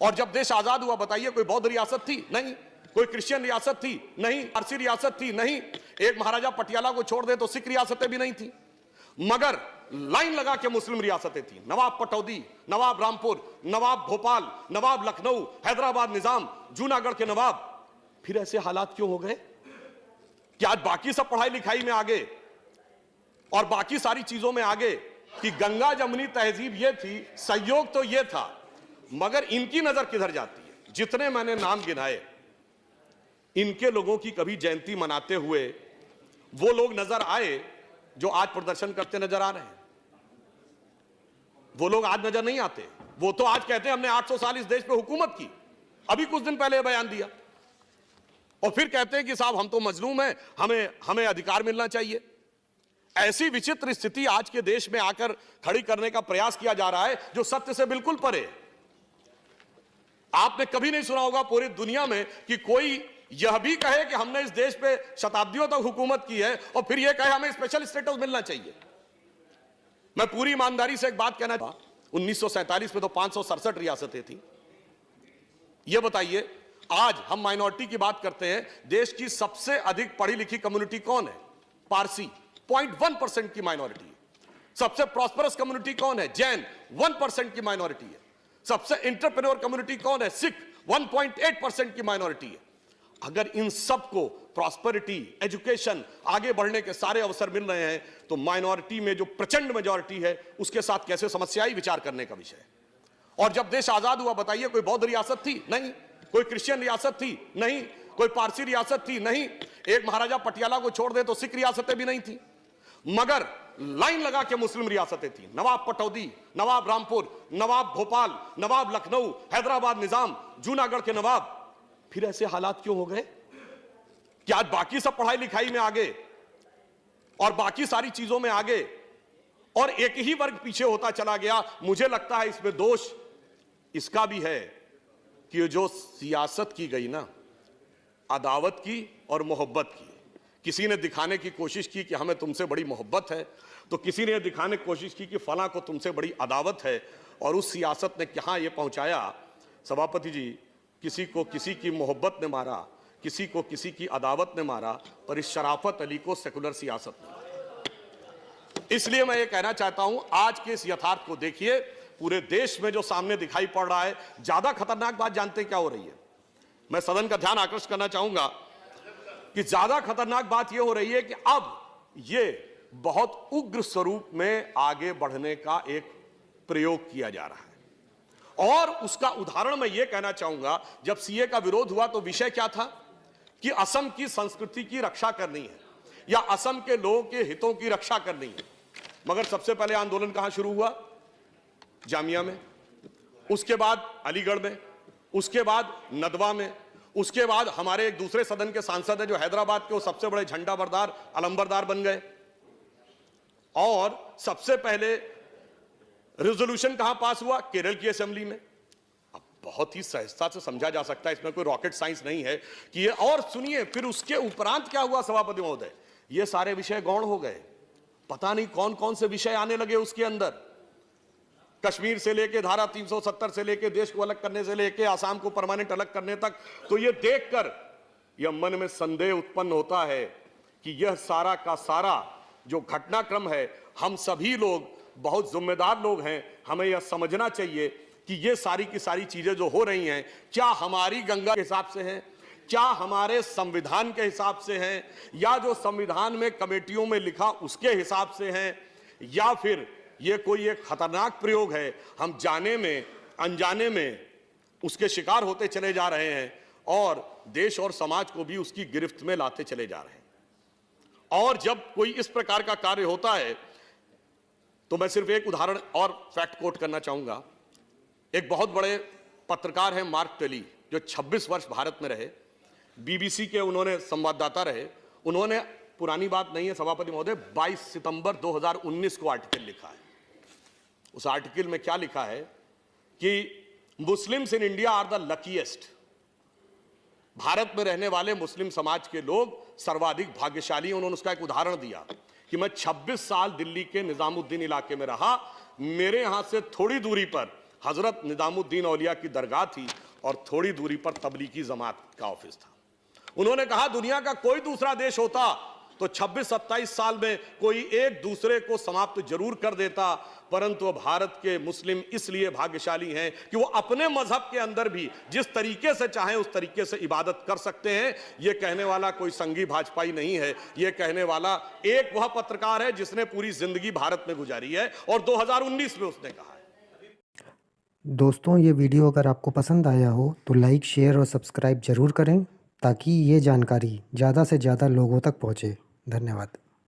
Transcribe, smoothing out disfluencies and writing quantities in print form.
और जब देश आजाद हुआ बताइए कोई बौद्ध रियासत थी? नहीं। कोई क्रिश्चियन रियासत थी? नहीं। पारसी रियासत थी? नहीं। एक महाराजा पटियाला को छोड़ दे तो सिख रियासतें भी नहीं थी, मगर लाइन लगा के मुस्लिम रियासतें थी। नवाब पटौदी, नवाब रामपुर, नवाब भोपाल, नवाब लखनऊ, हैदराबाद निजाम, जूनागढ़ के नवाब। फिर ऐसे हालात क्यों हो गए कि आज बाकी सब पढ़ाई लिखाई में आगे और बाकी सारी चीजों में आगे, कि गंगा जमुनी तहजीब ये थी, सहयोग तो ये था, मगर इनकी नजर किधर जाती है? जितने मैंने नाम गिनाए, इनके लोगों की कभी जयंती मनाते हुए वो लोग नजर आए जो आज प्रदर्शन करते नजर आ रहे हैं? वो लोग आज नजर नहीं आते। वो तो आज कहते हैं हमने 800 साल इस देश पे हुकूमत की, अभी कुछ दिन पहले बयान दिया, और फिर कहते हैं कि साहब हम तो मजलूम हैं, हमें अधिकार मिलना चाहिए। ऐसी विचित्र स्थिति आज के देश में आकर खड़ी करने का प्रयास किया जा रहा है जो सत्य से बिल्कुल परे है। आपने कभी नहीं सुना होगा पूरी दुनिया में कि कोई यह भी कहे कि हमने इस देश पे शताब्दियों तक हुकूमत की है और फिर यह कहे हमें स्पेशल स्टेटस मिलना चाहिए। मैं पूरी ईमानदारी से एक बात कहना चाहता हूं, 1947 में तो 567 रियासतें थी। यह बताइए आज हम माइनॉरिटी की बात करते हैं, देश की सबसे अधिक पढ़ी लिखी कम्युनिटी कौन है? पारसी, 0.1% की माइनॉरिटी है। सबसे प्रॉस्परस कम्युनिटी कौन है? जैन, 1% की माइनॉरिटी है। सबसे एंटरप्रेन्योर कम्युनिटी कौन है? सिख, 1.8% की माइनॉरिटी है। अगर इन सबको प्रॉस्पेरिटी, एजुकेशन, आगे बढ़ने के सारे अवसर मिल रहे हैं, तो माइनॉरिटी में जो प्रचंड मेजॉरिटी है उसके साथ कैसे समस्याएं विचार करने का विषय है। और जब देश आजाद हुआ बताइए कोई बौद्ध रियासत थी? नहीं। कोई क्रिश्चियन रियासत थी? नहीं। कोई पारसी रियासत थी? नहीं। एक महाराजा पटियाला को छोड़ दे तो सिख रियासतें भी नहीं थी, मगर लाइन लगा के मुस्लिम रियासतें थी। नवाब पटौदी, नवाब रामपुर, नवाब भोपाल, नवाब लखनऊ, हैदराबाद निजाम, जूनागढ़ के नवाब। फिर ऐसे हालात क्यों हो गए कि आज बाकी सब पढ़ाई लिखाई में आगे और बाकी सारी चीजों में आगे और एक ही वर्ग पीछे होता चला गया? मुझे लगता है इसमें दोष इसका भी है कि जो सियासत की गई ना, अदावत की और मोहब्बत की। किसी ने दिखाने की कोशिश की कि हमें तुमसे बड़ी मोहब्बत है, तो किसी ने दिखाने की कोशिश की कि फलां को तुमसे बड़ी अदावत है, और उस सियासत ने कहां यह पहुंचाया सभापति जी, किसी को किसी की मोहब्बत ने मारा, किसी को किसी की अदावत ने मारा, पर इस शराफत अली को सेकुलर सियासत ने मारा। इसलिए मैं ये कहना चाहता हूं, आज के इस यथार्थ को देखिए, पूरे देश में जो सामने दिखाई पड़ रहा है। ज्यादा खतरनाक बात जानते क्या हो रही है? मैं सदन का ध्यान आकर्षित करना चाहूंगा कि ज्यादा खतरनाक बात यह हो रही है कि अब यह बहुत उग्र स्वरूप में आगे बढ़ने का एक प्रयोग किया जा रहा है। और उसका उदाहरण मैं यह कहना चाहूंगा, जब सीए का विरोध हुआ तो विषय क्या था कि असम की संस्कृति की रक्षा करनी है या असम के लोगों के हितों की रक्षा करनी है। मगर सबसे पहले आंदोलन कहां शुरू हुआ? जामिया में, उसके बाद अलीगढ़ में, उसके बाद नदवा में, उसके बाद हमारे एक दूसरे सदन के सांसद हैं जो हैदराबाद के, वो सबसे बड़े झंडा बरदार, अलंबरदार बन गए। और सबसे पहले रेजोल्यूशन कहां पास हुआ? केरल की असेंबली में। अब बहुत ही सहजता से समझा जा सकता है, इसमें कोई रॉकेट साइंस नहीं है कि ये। और सुनिए, फिर उसके उपरांत क्या हुआ सभापति महोदय? ये सारे विषय गौण हो गए। पता नहीं कौन कौन से विषय आने लगे उसके अंदर। कश्मीर से लेके धारा 370 से लेके देश को अलग करने से लेके आसाम को परमानेंट अलग करने तक। तो ये देखकर यह मन में संदेह उत्पन्न होता है कि यह सारा का सारा जो घटनाक्रम है, हम सभी लोग बहुत जिम्मेदार लोग हैं, हमें यह समझना चाहिए कि ये सारी की सारी चीजें जो हो रही हैं, क्या हमारी गंगा के हिसाब से हैं, क्या हमारे संविधान के हिसाब से हैं, या जो संविधान में कमेटियों में लिखा उसके हिसाब से हैं, या फिर ये कोई एक खतरनाक प्रयोग है, हम जाने में अनजाने में उसके शिकार होते चले जा रहे हैं और देश और समाज को भी उसकी गिरफ्त में लाते चले जा रहे हैं। और जब कोई इस प्रकार का कार्य होता है तो मैं सिर्फ एक उदाहरण और फैक्ट कोट करना चाहूंगा। एक बहुत बड़े पत्रकार हैं मार्क टेली, जो 26 वर्ष भारत में रहे, बीबीसी के उन्होंने संवाददाता रहे। उन्होंने, पुरानी बात नहीं है सभापति महोदय, 22 सितंबर 2019 को आर्टिकल लिखा है। उस आर्टिकल में क्या लिखा है कि Muslims in India are the luckiest. Bharat में रहने वाले मुस्लिम समाज के लोग सर्वाधिक भाग्यशाली। उन्होंने उसका एक उदाहरण दिया कि मैं 26 साल दिल्ली के निजामुद्दीन इलाके में रहा, मेरे यहां से थोड़ी दूरी पर हजरत निजामुद्दीन औलिया की दरगाह थी और थोड़ी दूरी पर तबलीगी जमात का ऑफिस था। उन्होंने कहा दुनिया का कोई दूसरा देश होता तो 26-27 साल में कोई एक दूसरे को समाप्त जरूर कर देता, परंतु भारत के मुस्लिम इसलिए भाग्यशाली हैं कि वो अपने मजहब के अंदर भी जिस तरीके से चाहें उस तरीके से इबादत कर सकते हैं। ये कहने वाला कोई संघी भाजपाई नहीं है, ये कहने वाला एक वह पत्रकार है जिसने पूरी जिंदगी भारत में गुजारी है और 2019 में उसने कहा है। दोस्तों, ये वीडियो अगर आपको पसंद आया हो तो लाइक, शेयर और सब्सक्राइब ज़रूर करें ताकि ये जानकारी ज़्यादा से ज़्यादा लोगों तक पहुँचे। धन्यवाद।